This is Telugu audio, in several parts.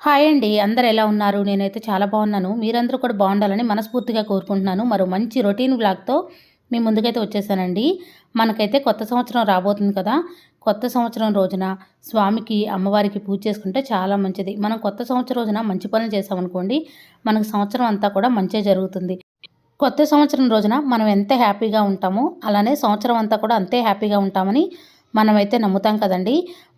హాయ్ అండి. అందరూ ఎలా ఉన్నారు? నేనైతే చాలా బాగున్నాను. మీరందరూ కూడా బాగుండాలని మనస్ఫూర్తిగా కోరుకుంటున్నాను. మరో మంచి రొటీన్ వ్లాగ్‌తో మీ ముందుకైతే వచ్చేసానండి. మనకైతే కొత్త సంవత్సరం రాబోతుంది కదా! కొత్త సంవత్సరం రోజున స్వామికి, అమ్మవారికి పూజ చేసుకుంటే చాలా మంచిది. మనం కొత్త సంవత్సరం రోజున మంచి పనులు చేశామనుకోండి, మనకు సంవత్సరం అంతా కూడా మంచే జరుగుతుంది. కొత్త సంవత్సరం రోజున మనం ఎంత హ్యాపీగా ఉంటామో, అలానే సంవత్సరం అంతా కూడా అంతే హ్యాపీగా ఉంటామని మనమైతే నమ్ముతాం కదండీ!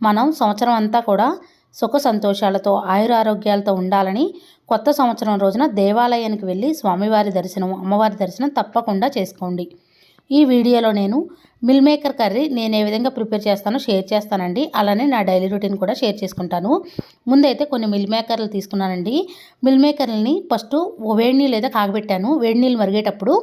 మనం సంవత్సరం అంతా కూడా సుఖ సంతోషాలతో ఆయురారోగ్యాలతో ఉండాలని కొత్త సంవత్సరం రోజున దేవాలయానికి వెళ్ళి స్వామివారి దర్శనం, అమ్మవారి దర్శనం తప్పకుండా చేసుకోండి. ఈ వీడియోలో నేను మిల్ మేకర్ కర్రీ నేను ఏ విధంగా ప్రిపేర్ చేస్తానో షేర్ చేస్తానండి. అలానే నా డైలీ రొటీన్ కూడా షేర్ చేసుకుంటాను. ముందైతే కొన్ని మిల్ మేకర్లు తీసుకున్నానండి. మిల్ మేకర్లని ఫస్ట్ వేడి నీళ్ళు అయితే కాగబెట్టాను. వేడి నీళ్ళు మరిగేటప్పుడు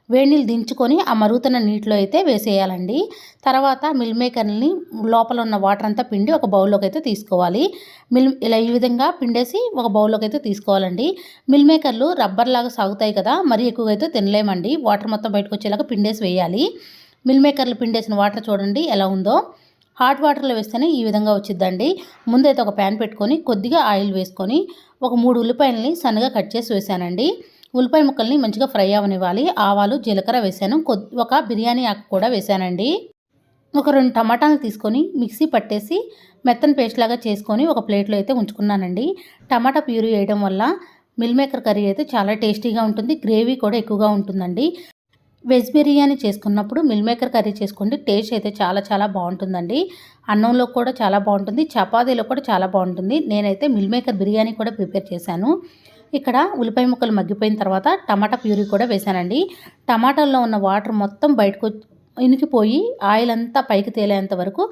వేడి నీళ్ళు దించుకొని ఆ మరుగుతున్న నీటిలో అయితే వేసేయాలండి. తర్వాత మిల్ మేకర్ని లోపల ఉన్న వాటర్ అంతా పిండి ఒక బౌల్లోకి అయితే తీసుకోవాలి. ఇలా ఈ విధంగా పిండేసి ఒక బౌల్లోకి అయితే తీసుకోవాలండి. మిల్ మేకర్లు రబ్బర్ లాగా సాగుతాయి కదా, మరీ ఎక్కువగా అయితే తినలేమండి. వాటర్ మొత్తం బయటకు వచ్చేలాగా పిండేసి వేయాలి. మిల్ మేకర్లు పిండేసిన వాటర్ చూడండి ఎలా ఉందో. హాట్ వాటర్లో వేస్తేనే ఈ విధంగా వచ్చిద్దండి. ముందైతే ఒక ప్యాన్ పెట్టుకొని కొద్దిగా ఆయిల్ వేసుకొని ఒక 3 ఉల్లిపాయలని సన్నగా కట్ చేసి వేసానండి. ఉల్లిపాయ ముక్కల్ని మంచిగా ఫ్రై అవనివ్వాలి. ఆవాలు, జీలకర్ర వేసాను. ఒక బిర్యానీ ఆకు కూడా వేసానండి. ఒక 2 టమాటాలు తీసుకొని మిక్సీ పట్టేసి మెత్తని పేస్ట్ లాగా చేసుకొని ఒక ప్లేట్లో అయితే ఉంచుకున్నానండి. టమాటా ప్యూరీ వేయడం వల్ల మిల్ మేకర్ కర్రీ అయితే చాలా టేస్టీగా ఉంటుంది. గ్రేవీ కూడా ఎక్కువగా ఉంటుందండి. వెజ్ బిర్యానీ చేసుకున్నప్పుడు మిల్ మేకర్ కర్రీ చేసుకోండి. టేస్ట్ అయితే చాలా చాలా బాగుంటుందండి. అన్నంలో కూడా చాలా బాగుంటుంది, చపాతీలో కూడా చాలా బాగుంటుంది. నేనైతే మిల్ మేకర్ బిర్యానీ కూడా ప్రిపేర్ చేశాను. ఇక్కడ ఉల్లిపాయ ముక్కలు మగ్గిపోయిన తర్వాత టమాటా ప్యూరీ కూడా వేసానండి. టమాటాల్లో ఉన్న వాటర్ మొత్తం బయటకు ఇనికిపోయి ఆయిల్ అంతా పైకి తేలేంత వరకు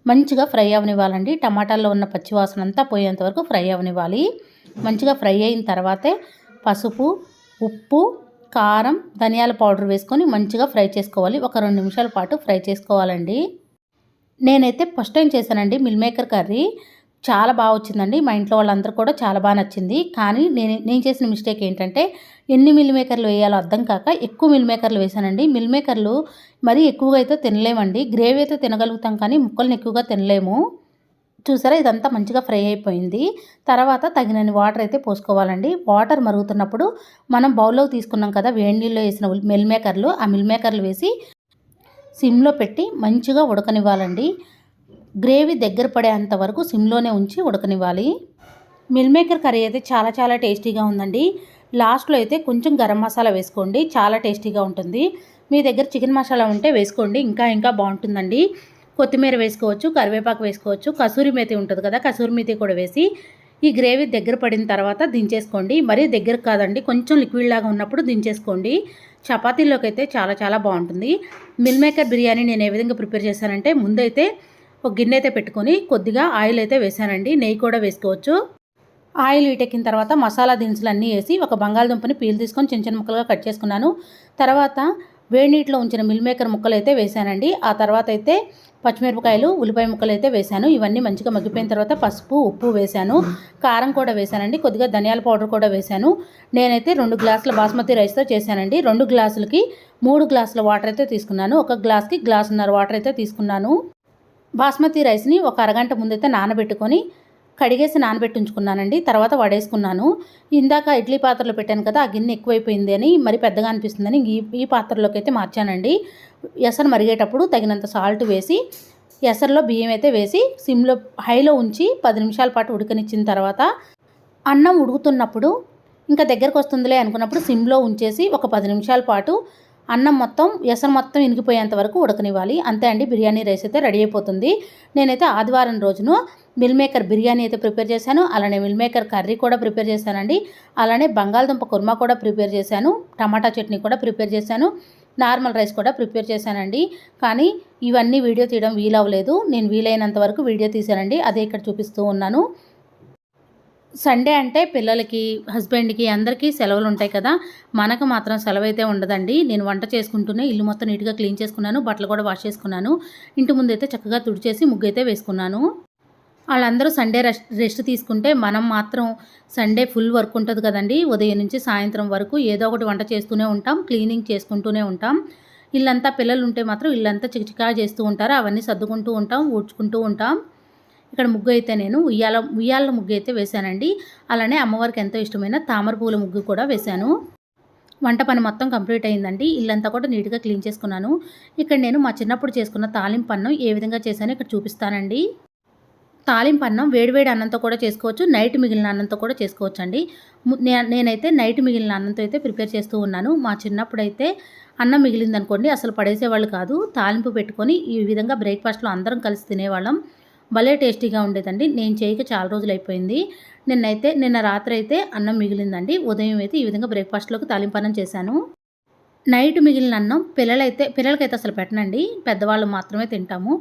మంచిగా ఫ్రై అవనివ్వాలండి. టమాటాల్లో ఉన్న పచ్చివాసన అంతా పోయేంత వరకు ఫ్రై అవనివ్వాలి. మంచిగా ఫ్రై అయిన తర్వాతే పసుపు, ఉప్పు, కారం, ధనియాల పౌడర్ వేసుకొని మంచిగా ఫ్రై చేసుకోవాలి. ఒక 2 నిమిషాల పాటు ఫ్రై చేసుకోవాలండి. నేనైతే ఫస్ట్ టైం చేశానండి మిల్ మేకర్ కర్రీ. చాలా బాగా వచ్చిందండి. మా ఇంట్లో వాళ్ళందరూ కూడా చాలా బాగా నచ్చింది. కానీ నేను చేసిన మిస్టేక్ ఏంటంటే ఎన్ని మిల్ మేకర్లు వేయాలో అర్థం కాక ఎక్కువ మిల్ మేకర్లు వేసానండి. మిల్ మేకర్లు మరీ ఎక్కువగా అయితే తినలేమండి. గ్రేవీ అయితే తినగలుగుతాం కానీ ముక్కల్ని ఎక్కువగా తినలేము. చూసారా, ఇదంతా మంచిగా ఫ్రై అయిపోయింది. తర్వాత తగినన్ని వాటర్ అయితే పోసుకోవాలండి. వాటర్ మరుగుతున్నప్పుడు మనం బౌల్లోకి తీసుకున్నాం కదా వేడి నీళ్ళలో వేసిన మిల్ మేకర్లు, ఆ మిల్ మేకర్లు వేసి సిమ్లో పెట్టి మంచిగా ఉడకనివ్వాలండి. గ్రేవీ దగ్గర పడేంత వరకు సిమ్లోనే ఉంచి ఉడకనివ్వాలి. మిల్ మేకర్ కర్రీ అయితే చాలా చాలా టేస్టీగా ఉందండి. లాస్ట్లో అయితే కొంచెం గరం మసాలా వేసుకోండి, చాలా టేస్టీగా ఉంటుంది. మీ దగ్గర చికెన్ మసాలా ఉంటే వేసుకోండి, ఇంకా ఇంకా బాగుంటుందండి. కొత్తిమీర వేసుకోవచ్చు, కరివేపాకు వేసుకోవచ్చు, కసూరి మేతి ఉంటుంది కదా, కసూరి మేతి కూడా వేసి ఈ గ్రేవీ దగ్గర పడిన తర్వాత దించేసుకోండి. మరీ దగ్గర కాదండి, కొంచెం లిక్విడ్ లాగా ఉన్నప్పుడు దించేసుకోండి. చపాతీలోకి అయితే చాలా చాలా బాగుంటుంది. మిల్ మేకర్ బిర్యానీ నేను ఏ విధంగా ప్రిపేర్ చేశానంటే ముందైతే ఒక గిన్నె అయితే పెట్టుకొని కొద్దిగా ఆయిల్ అయితే వేసానండి. నెయ్యి కూడా వేసుకోవచ్చు. ఆయిల్ వీటెక్కిన తర్వాత మసాలా దినుసులు అన్నీ వేసి ఒక బంగాళదుంపని పీల్ తీసుకొని చిన్న చిన్న ముక్కలుగా కట్ చేసుకున్నాను. తర్వాత వేడి నీటిలో ఉంచిన మిల్ మేకర్ ముక్కలు అయితే వేసానండి. ఆ తర్వాత అయితే పచ్చిమిరపకాయలు, ఉల్లిపాయ ముక్కలు అయితే వేసాను. ఇవన్నీ మంచిగా మగ్గిపోయిన తర్వాత పసుపు, ఉప్పు వేసాను. కారం కూడా వేసానండి. కొద్దిగా ధనియాల పౌడర్ కూడా వేసాను. నేనైతే 2 గ్లాసుల బాస్మతి రైస్తో చేశానండి. 2 గ్లాసులకి 3 గ్లాసుల వాటర్ అయితే తీసుకున్నాను. ఒక గ్లాస్కి గ్లాసున్నర వాటర్ అయితే తీసుకున్నాను. బాస్మతి రైస్ని ఒక అరగంట ముందైతే నానబెట్టుకొని కడిగేసి నానబెట్టి ఉంచుకున్నానండి. తర్వాత వడేసుకున్నాను. ఇందాక ఇడ్లీ పాత్రలో పెట్టాను కదా, ఆ గిన్నె ఎక్కువైపోయింది అని మరి పెద్దగా అనిపిస్తుందని ఈ పాత్రలోకి అయితే మార్చానండి. ఎసరు మరిగేటప్పుడు తగినంత సాల్ట్ వేసి ఎసరులో బియ్యం అయితే వేసి సిమ్లో హైలో ఉంచి 10 నిమిషాల పాటు ఉడకనిచ్చిన తర్వాత అన్నం ఉడుకుతున్నప్పుడు ఇంకా దగ్గరకు వస్తుందిలే అనుకున్నప్పుడు సిమ్లో ఉంచేసి ఒక 10 నిమిషాల పాటు అన్నం మొత్తం ఎసరు మొత్తం ఇనికిపోయేంత వరకు ఉడకనివ్వాలి. అంతే అండి, బిర్యానీ రైస్ అయితే రెడీ అయిపోతుంది. నేనైతే ఆదివారం రోజున మిల్ మేకర్ బిర్యానీ అయితే ప్రిపేర్ చేశాను. అలానే మిల్ మేకర్ కర్రీ కూడా ప్రిపేర్ చేశానండి. అలానే బంగాళదుంప కుర్మా కూడా ప్రిపేర్ చేశాను. టమాటా చట్నీ కూడా ప్రిపేర్ చేశాను. నార్మల్ రైస్ కూడా ప్రిపేర్ చేశానండి. కానీ ఇవన్నీ వీడియో తీయడం వీలవ్వలేదు. నేను వీలైనంత వరకు వీడియో తీశానండి. అదే ఇక్కడ చూపిస్తూ ఉన్నాను. సండే అంటే పిల్లలకి, హస్బెండ్కి అందరికీ సెలవులు ఉంటాయి కదా, మనకు మాత్రం సెలవు అయితే ఉండదండి. నేను వంట చేసుకుంటూనే ఇల్లు మొత్తం నీట్గా క్లీన్ చేసుకున్నాను. బట్టలు కూడా వాష్ చేసుకున్నాను. ఇంటి ముందైతే చక్కగా తుడిచేసి ముగ్గు అయితే వేసుకున్నాను. వాళ్ళందరూ సండే రెస్ట్ తీసుకుంటే మనం మాత్రం సండే ఫుల్ వర్క్ ఉంటుంది కదండి. ఉదయం నుంచి సాయంత్రం వరకు ఏదో ఒకటి వంట చేస్తూనే ఉంటాం, క్లీనింగ్ చేసుకుంటూనే ఉంటాం. ఇల్లంతా పిల్లలు ఉంటే మాత్రం ఇల్లంతా చికచికా చేస్తూ ఉంటారు. అవన్నీ సర్దుకుంటూ ఉంటాం, ఊడ్చుకుంటూ ఉంటాం. ఇక్కడ ముగ్గు అయితే నేను ఉయ్యాల ముగ్గు అయితే వేశానండి. అలానే అమ్మవారికి ఎంతో ఇష్టమైన తామర పూల ముగ్గు కూడా వేశాను. వంట పని మొత్తం కంప్లీట్ అయిందండి. ఇల్లంతా కూడా నీట్‌గా క్లీన్ చేసుకున్నాను. ఇక్కడ నేను మా చిన్నప్పుడు చేసుకున్న తాలింపు అన్నం ఏ విధంగా చేశానో ఇక్కడ చూపిస్తానండి. తాలింపు అన్నం వేడివేడి అన్నంతో కూడా చేసుకోవచ్చు. నైట్ మిగిలిన అన్నంతో కూడా చేసుకోవచ్చండి. నేనైతే నైట్ మిగిలిన అన్నంతో అయితే ప్రిపేర్ చేస్తూ ఉన్నాను. మా చిన్నప్పుడైతే అన్నం మిగిలిందనుకోండి అసలు పడేసేవాళ్ళు కాదు. తాలింపు పెట్టుకొని ఈ విధంగా బ్రేక్‌ఫాస్ట్‌లో అందరం కలిసి తినేవాళ్ళం. భలే టేస్టీగా ఉండేదండి. నేను చేయక చాలా రోజులైపోయింది. నిన్న రాత్రి అయితే అన్నం మిగిలిందండి. ఉదయం అయితే ఈ విధంగా బ్రేక్‌ఫాస్ట్‌లోకి తాలింపు అన్నం చేశాను. నైట్ మిగిలిన అన్నం పిల్లలకైతే అసలు పెట్టనండి. పెద్దవాళ్ళు మాత్రమే తింటాము.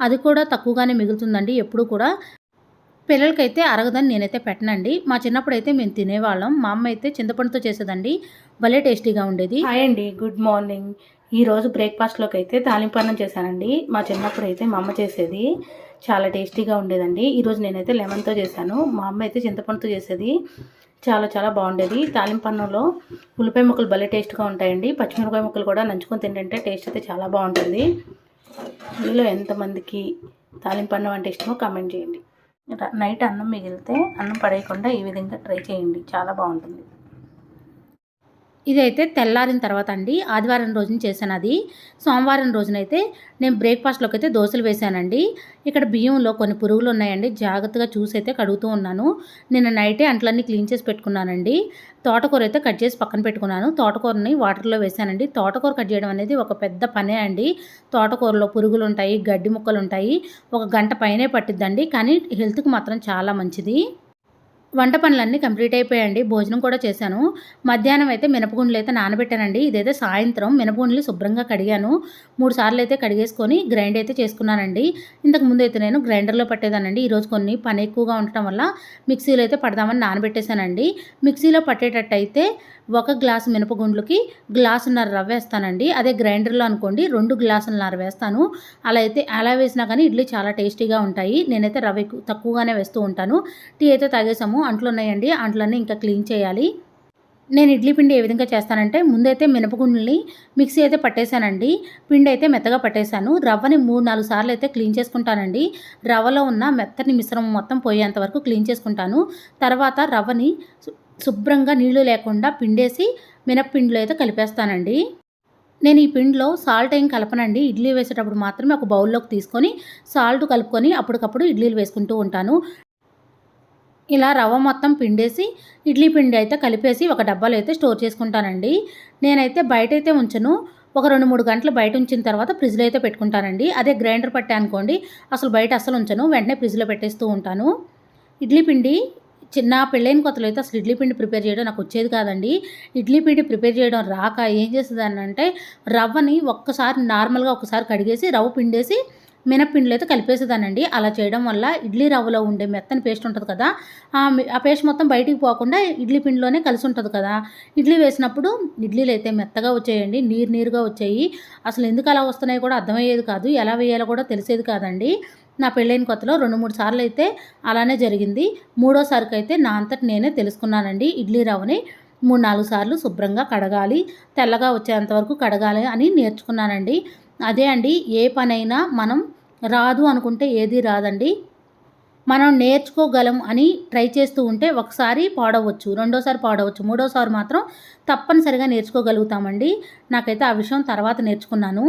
అది కూడా తక్కువగానే మిగులుతుందండి ఎప్పుడు కూడా. పిల్లలకైతే అరగదని నేనైతే పెట్టనండి. మా చిన్నప్పుడైతే మేము తినేవాళ్ళం. మా అమ్మ అయితే చింతపండుతో చేసేదండి. భలే టేస్టీగా ఉండేది. హాయ్ అండి, గుడ్ మార్నింగ్. ఈరోజు బ్రేక్‌ఫాస్ట్‌లోకి అయితే తాలింపు అన్నం చేశానండి. మా చిన్నప్పుడైతే మా అమ్మ చేసేది. చాలా టేస్టీగా ఉండేదండి. ఈరోజు నేనైతే లెమన్‌తో చేశాను. మా అమ్మ అయితే చింతపండుతో చేసేది. చాలా చాలా బాగుండేది. తాలింపు అన్నంలో ఉల్లిపాయ ముక్కలు భలే టేస్ట్గా ఉంటాయండి. పచ్చిమిరపకాయ ముక్కలు కూడా నంచుకొని తింటుంటే టేస్ట్ అయితే చాలా బాగుంటుంది. మీలో ఎంతమందికి తాలింపు అన్నం అంటే ఇష్టమో కామెంట్ చేయండి. నైట్ అన్నం మిగిలితే అన్నం పడేయకుండా ఈ విధంగా ట్రై చేయండి, చాలా బాగుంటుంది. ఇదైతే తెల్లారిన తర్వాత అండి, ఆదివారం రోజున చేశాను. అది సోమవారం రోజునైతే నేను బ్రేక్‌ఫాస్ట్‌లోకి అయితే దోశలు వేశానండి. ఇక్కడ బియ్యంలో కొన్ని పురుగులు ఉన్నాయండి, జాగ్రత్తగా చూసి అయితే కడుగుతూ ఉన్నాను. నిన్న నైటే అంట్లన్నీ క్లీన్ చేసి పెట్టుకున్నానండి. తోటకూర అయితే కట్ చేసి పక్కన పెట్టుకున్నాను. తోటకూరని వాటర్లో వేశానండి. తోటకూర కట్ చేయడం అనేది ఒక పెద్ద పనే అండి. తోటకూరలో పురుగులు ఉంటాయి, గడ్డి ముక్కలు ఉంటాయి. ఒక గంట పైనే పట్టిద్దండి, కానీ హెల్త్‌కి మాత్రం చాలా మంచిది. వంట పనులన్నీ కంప్లీట్ అయిపోయాయండి. భోజనం కూడా చేశాను. మధ్యాహ్నం అయితే మినపగుండ్లు అయితే నానబెట్టానండి. ఇదైతే సాయంత్రం మినపగుండ్లు శుభ్రంగా కడిగాను. 3 సార్లు అయితే కడిగేసుకొని గ్రైండ్ అయితే చేసుకున్నానండి. ఇంతకు ముందు అయితే నేను గ్రైండర్లో పట్టేదానండి. ఈరోజు కొన్ని పని ఎక్కువగా ఉండటం వల్ల మిక్సీలో అయితే పడదామని నానబెట్టేశానండి. మిక్సీలో పట్టేటట్టయితే 1 గ్లాసు మినపగుండ్లకి గ్లాసున్నర రవ్వ వేస్తానండి. అదే గ్రైండర్లో అనుకోండి 2 గ్లాసులన్నర వేస్తాను. అలా వేసినా కానీ ఇడ్లీ చాలా టేస్టీగా ఉంటాయి. నేనైతే రవ్వ తక్కువగానే వేస్తూ ఉంటాను. టీ అయితే తాగేసాము. అంట్లు ఉన్నాయండి, అంట్లన్నీ ఇంకా క్లీన్ చేయాలి. నేను ఇడ్లీ పిండి ఏ విధంగా చేస్తానంటే, ముందైతే మినపగుండ్లని మిక్సీ అయితే పట్టేశానండి. పిండి అయితే మెత్తగా పట్టేశాను. రవ్వని 3-4 సార్లు అయితే క్లీన్ చేసుకుంటానండి. రవ్వలో ఉన్న మెత్తని మిశ్రమం మొత్తం పోయేంత వరకు క్లీన్ చేసుకుంటాను. తర్వాత రవ్వని శుభ్రంగా నీళ్లు లేకుండా పిండేసి మినప్పిండిలో అయితే కలిపేస్తానండి. నేను ఈ పిండిలో సాల్ట్ ఏం కలపనండి. ఇడ్లీ వేసేటప్పుడు మాత్రమే ఒక బౌల్లోకి తీసుకొని సాల్ట్ కలుపుకొని అప్పటికప్పుడు ఇడ్లీలు వేసుకుంటూ ఉంటాను. ఇలా రవ్వ మొత్తం పిండేసి ఇడ్లీ పిండి అయితే కలిపేసి ఒక డబ్బాలో అయితే స్టోర్ చేసుకుంటానండి. నేనైతే బయటైతే ఉంచను. ఒక 2-3 గంటలు బయట ఉంచిన తర్వాత ఫ్రిడ్జ్లో అయితే పెట్టుకుంటానండి. అదే గ్రైండర్ పట్టా అనుకోండి అసలు బయట అస్సలు ఉంచను, వెంటనే ఫ్రిడ్జ్లో పెట్టేస్తూ ఉంటాను. ఇడ్లీ పిండి నా పెళ్ళైన కొత్తలో అయితే అసలు ఇడ్లీ పిండి ప్రిపేర్ చేయడం నాకు వచ్చేది కాదండి. ఇడ్లీ పిండి ప్రిపేర్ చేయడం రాక ఏం చేసేదాన్నంటే, రవ్వని నార్మల్గా ఒకసారి కడిగేసి రవ్వ పిండేసి మినప్పిండిలో అయితే కలిపేసేదానండి. అలా చేయడం వల్ల ఇడ్లీ రవ్వలో ఉండే మెత్తని పేస్ట్ ఉంటుంది కదా, ఆ పేస్ట్ మొత్తం బయటికి పోకుండా ఇడ్లీ పిండిలోనే కలిసి ఉంటుంది కదా. ఇడ్లీ వేసినప్పుడు ఇడ్లీలు అయితే మెత్తగా వచ్చాయండి, నీరుగా వచ్చాయి. అసలు ఎందుకు అలా వస్తున్నాయో కూడా అర్థమయ్యేది కాదు, ఎలా వేయాలో కూడా తెలిసేది కాదండి. నా పెళ్ళైన కొత్తలో 2-3 సార్లు అయితే అలానే జరిగింది. మూడోసారికి అయితే నా అంతట నేనే తెలుసుకున్నానండి. ఇడ్లీ రవ్వని 3-4 సార్లు శుభ్రంగా కడగాలి, తెల్లగా వచ్చేంత వరకు కడగాలి అని నేర్చుకున్నానండి. అదే అండి, ఏ పనైనా మనం రాదు అనుకుంటే ఏది రాదండి. మనం నేర్చుకోగలం అని ట్రై చేస్తూ ఉంటే ఒకసారి పాడవచ్చు, రెండోసారి పాడవచ్చు, మూడోసారి మాత్రం తప్పనిసరిగా నేర్చుకోగలుగుతామండి. నాకైతే ఆ విషయం తర్వాత నేర్చుకున్నాను.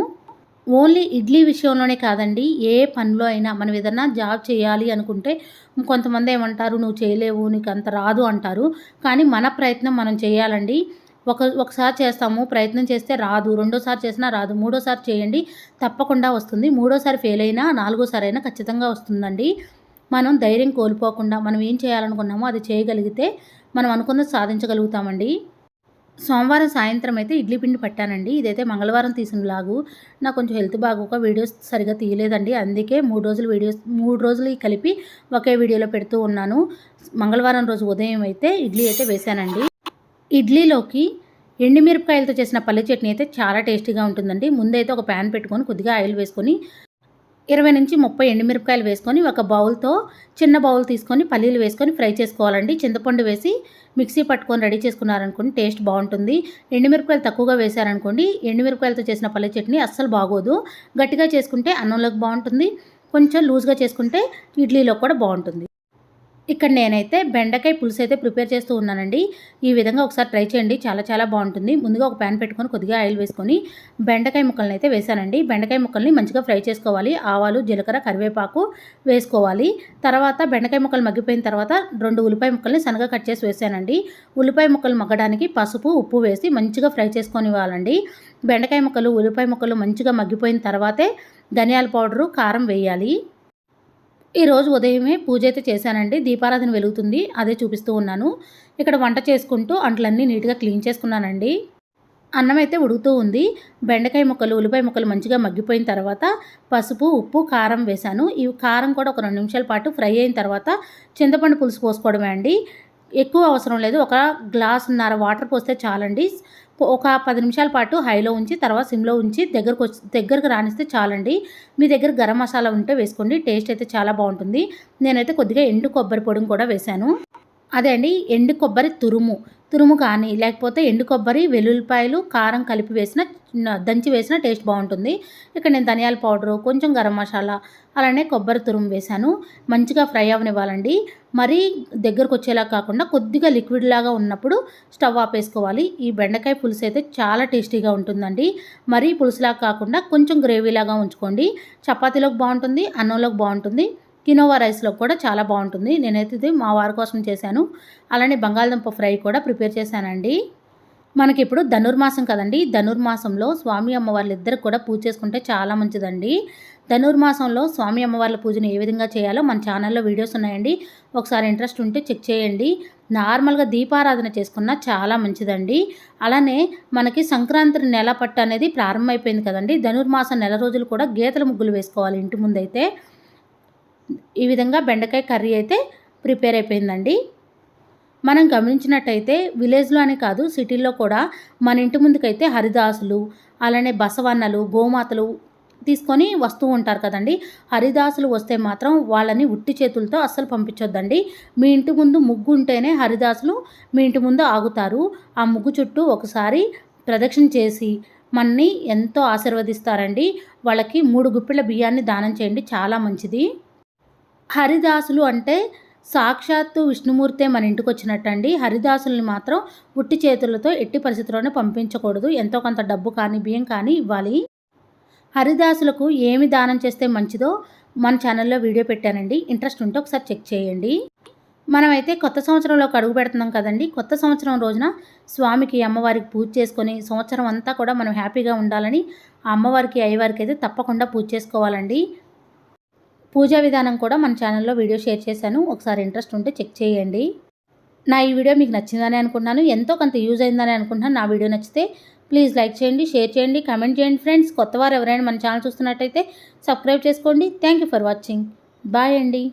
ఓన్లీ ఇడ్లీ విషయంలోనే కాదండి, ఏ పనిలో అయినా మనం ఏదన్నా జాబ్ చేయాలి అనుకుంటే కొంతమంది ఏమంటారు, నువ్వు చేయలేవు, నీకు అంత రాదు అంటారు. కానీ మన ప్రయత్నం మనం చేయాలండి. ఒకసారి చేస్తాము, ప్రయత్నం చేస్తే రాదు, రెండోసారి చేసినా రాదు, మూడోసారి చేయండి తప్పకుండా వస్తుంది. మూడోసారి ఫెయిల్ అయినా 4గోసారి అయినా ఖచ్చితంగా వస్తుందండి. మనం ధైర్యం కోల్పోకుండా మనం ఏం చేయాలనుకున్నామో అది చేయగలిగితే మనం అనుకున్నది సాధించగలుగుతామండి. సోమవారం సాయంత్రం అయితే ఇడ్లీ పిండి పట్టానండి. ఇదైతే మంగళవారం తీసిన వ్లాగు. నాకు కొంచెం హెల్త్ బాగోక వీడియోస్ సరిగా తీయలేదండి. అందుకే 3 రోజులు కలిపి ఒకే వీడియోలో పెడుతూ ఉన్నాను. మంగళవారం రోజు ఉదయం అయితే ఇడ్లీ అయితే వేశానండి. ఇడ్లీలోకి ఎండుమిరపకాయలతో చేసిన పల్లి చట్నీ అయితే చాలా టేస్టీగా ఉంటుందండి. ముందైతే ఒక ప్యాన్ పెట్టుకొని కొద్దిగా ఆయిల్ వేసుకొని 20-30 ఎండుమిరపకాయలు వేసుకొని ఒక బౌల్తో చిన్న బౌల్ తీసుకొని పల్లీలు వేసుకొని ఫ్రై చేసుకోవాలండి. చింతపండు వేసి మిక్సీ పట్టుకొని రెడీ చేసుకున్నారనుకోండి టేస్ట్ బాగుంటుంది. ఎండుమిరపకాయలు తక్కువగా వేశారనుకోండి ఎండుమిరపకాయలతో చేసిన పల్లి చట్నీ అస్సలు బాగోదు. గట్టిగా చేసుకుంటే అన్నంలోకి బాగుంటుంది, కొంచెం లూజ్గా చేసుకుంటే ఇడ్లీలో కూడా బాగుంటుంది. ఇక్కడ నేనైతే బెండకాయ పులుసు అయితే ప్రిపేర్ చేస్తూ ఉన్నానండి. ఈ విధంగా ఒకసారి ట్రై చేయండి, చాలా చాలా బాగుంటుంది. ముందుగా ఒక ప్యాన్ పెట్టుకొని కొద్దిగా ఆయిల్ వేసుకొని బెండకాయ ముక్కలను అయితే వేసానండి. బెండకాయ ముక్కల్ని మంచిగా ఫ్రై చేసుకోవాలి. ఆవాలు, జీలకర్ర, కరివేపాకు వేసుకోవాలి. తర్వాత బెండకాయ ముక్కలు మగ్గిపోయిన తర్వాత 2 ఉల్లిపాయ ముక్కల్ని సన్నగా కట్ చేసి వేసానండి. ఉల్లిపాయ ముక్కలు మగ్గడానికి పసుపు, ఉప్పు వేసి మంచిగా ఫ్రై చేసుకొనివ్వాలండి. బెండకాయ ముక్కలు, ఉల్లిపాయ ముక్కలు మంచిగా మగ్గిపోయిన తర్వాతే ధనియాల పౌడరు, కారం వేయాలి. ఈరోజు ఉదయమే పూజ అయితే చేశానండి. దీపారాధన వెలుగుతుంది, అదే చూపిస్తూ ఉన్నాను. ఇక్కడ వంట చేసుకుంటూ అంట్లన్నీ నీట్గా క్లీన్ చేసుకున్నానండి. అన్నం అయితే ఉడుకుతూ ఉంది. బెండకాయ ముక్కలు, ఉల్లిపాయ ముక్కలు మంచిగా మగ్గిపోయిన తర్వాత పసుపు, ఉప్పు, కారం వేశాను. ఈ కారం కూడా ఒక 2 నిమిషాల పాటు ఫ్రై అయిన తర్వాత చింతపండు పులుసు పోసుకోవడమే అండి. ఎక్కువ అవసరం లేదు. ఒక గ్లాసున్నర వాటర్ పోస్తే చాలండి. ఒక 10 నిమిషాల పాటు హైలో ఉంచి తర్వాత సిమ్లో ఉంచి దగ్గరకు రానిస్తే చాలండి. మీ దగ్గర గరం మసాలా ఉంటే వేసుకోండి, టేస్ట్ అయితే చాలా బాగుంటుంది. నేనైతే కొద్దిగా ఎండు కొబ్బరి పొడిని కూడా వేశాను. అదే అండి, ఎండు కొబ్బరి తురుము కానీ లేకపోతే ఎండు కొబ్బరి, వెల్లుల్లిపాయలు, కారం కలిపి దంచి వేసిన టేస్ట్ బాగుంటుంది. ఇక్కడ నేను ధనియాల పౌడరు, కొంచెం గరం మసాలా, అలానే కొబ్బరి తురుము వేశాను. మంచిగా ఫ్రై అవనివ్వాలండి. మరీ దగ్గరకు వచ్చేలా కాకుండా కొద్దిగా లిక్విడ్ లాగా ఉన్నప్పుడు స్టవ్ ఆపేసుకోవాలి. ఈ బెండకాయ పులుసు అయితే చాలా టేస్టీగా ఉంటుందండి. మరీ పులుసులాగా కాకుండా కొంచెం గ్రేవీలాగా ఉంచుకోండి. చపాతీలోకి బాగుంటుంది, అన్నంలోకి బాగుంటుంది, కినోవా రైస్లో కూడా చాలా బాగుంటుంది. నేనైతే ఇది మా వారి కోసం చేశాను. అలానే బంగాళదుంప ఫ్రై కూడా ప్రిపేర్ చేశానండి. మనకిప్పుడు ధనుర్మాసం కదండి. ధనుర్మాసంలో స్వామి అమ్మవార్లు ఇద్దరు కూడా పూజ చేసుకుంటే చాలా మంచిదండి. ధనుర్మాసంలో స్వామి అమ్మవార్ల పూజను ఏ విధంగా చేయాలో మన ఛానల్లో వీడియోస్ ఉన్నాయండి. ఒకసారి ఇంట్రెస్ట్ ఉంటే చెక్ చేయండి. నార్మల్గా దీపారాధన చేసుకున్నా చాలా మంచిదండి. అలానే మనకి సంక్రాంతి నెల పట్టు అనేది ప్రారంభమైపోయింది కదండి. ధనుర్మాసం నెల రోజులు కూడా గీతల ముగ్గులు వేసుకోవాలి ఇంటి ముందైతే. ఈ విధంగా బెండకాయ కర్రీ అయితే ప్రిపేర్ అయిపోయిందండి. మనం గమనించినట్టయితే విలేజ్లో అని కాదు, సిటీల్లో కూడా మన ఇంటి ముందుకైతే హరిదాసులు, అలానే బసవన్నలు, గోమాతలు తీసుకొని వస్తూ ఉంటారు కదండి. హరిదాసులు వస్తే మాత్రం వాళ్ళని ఉట్టి చేతులతో అస్సలు పంపించొద్దండి. మీ ఇంటి ముందు ముగ్గు ఉంటేనే హరిదాసులు మీ ఇంటి ముందు ఆగుతారు. ఆ ముగ్గు చుట్టూ ఒకసారి ప్రదక్షిణ చేసి మనని ఎంతో ఆశీర్వదిస్తారండి. వాళ్ళకి 3 గుప్పిళ్ళ బియ్యాన్ని దానం చేయండి, చాలా మంచిది. హరిదాసులు అంటే సాక్షాత్తు విష్ణుమూర్తే మన ఇంటికి వచ్చినట్టండి. హరిదాసుల్ని మాత్రం ఉట్టి చేతులతో ఎట్టి పరిస్థితుల్లోనే పంపించకూడదు. ఎంతో కొంత డబ్బు కానీ బియ్యం కానీ ఇవ్వాలి. హరిదాసులకు ఏమి దానం చేస్తే మంచిదో మన ఛానల్లో వీడియో పెట్టానండి. ఇంట్రెస్ట్ ఉంటే ఒకసారి చెక్ చేయండి. మనమైతే కొత్త సంవత్సరంలోకి అడుగు పెడుతున్నాం కదండి. కొత్త సంవత్సరం రోజున స్వామికి, అమ్మవారికి పూజ చేసుకొని సంవత్సరం అంతా కూడా మనం హ్యాపీగా ఉండాలని ఆ అమ్మవారికి, అయ్యవారికి అయితే తప్పకుండా పూజ చేసుకోవాలండి. పూజా విధానం కూడా మన ఛానల్లో వీడియో షేర్ చేశాను. ఒకసారి ఇంట్రెస్ట్ ఉంటే చెక్ చేయండి. నా ఈ వీడియో మీకు నచ్చిందని అనుకుంటున్నాను. ఎంతో కొంత యూజ్ అయిందని అనుకుంటున్నాను. నా వీడియో నచ్చితే ప్లీజ్ లైక్ చేయండి, షేర్ చేయండి, కామెంట్ చేయండి ఫ్రెండ్స్. కొత్తవారు ఎవరైనా మన ఛానల్ చూస్తున్నట్టయితే సబ్స్క్రైబ్ చేసుకోండి. Thank you for watching. Bye అండి.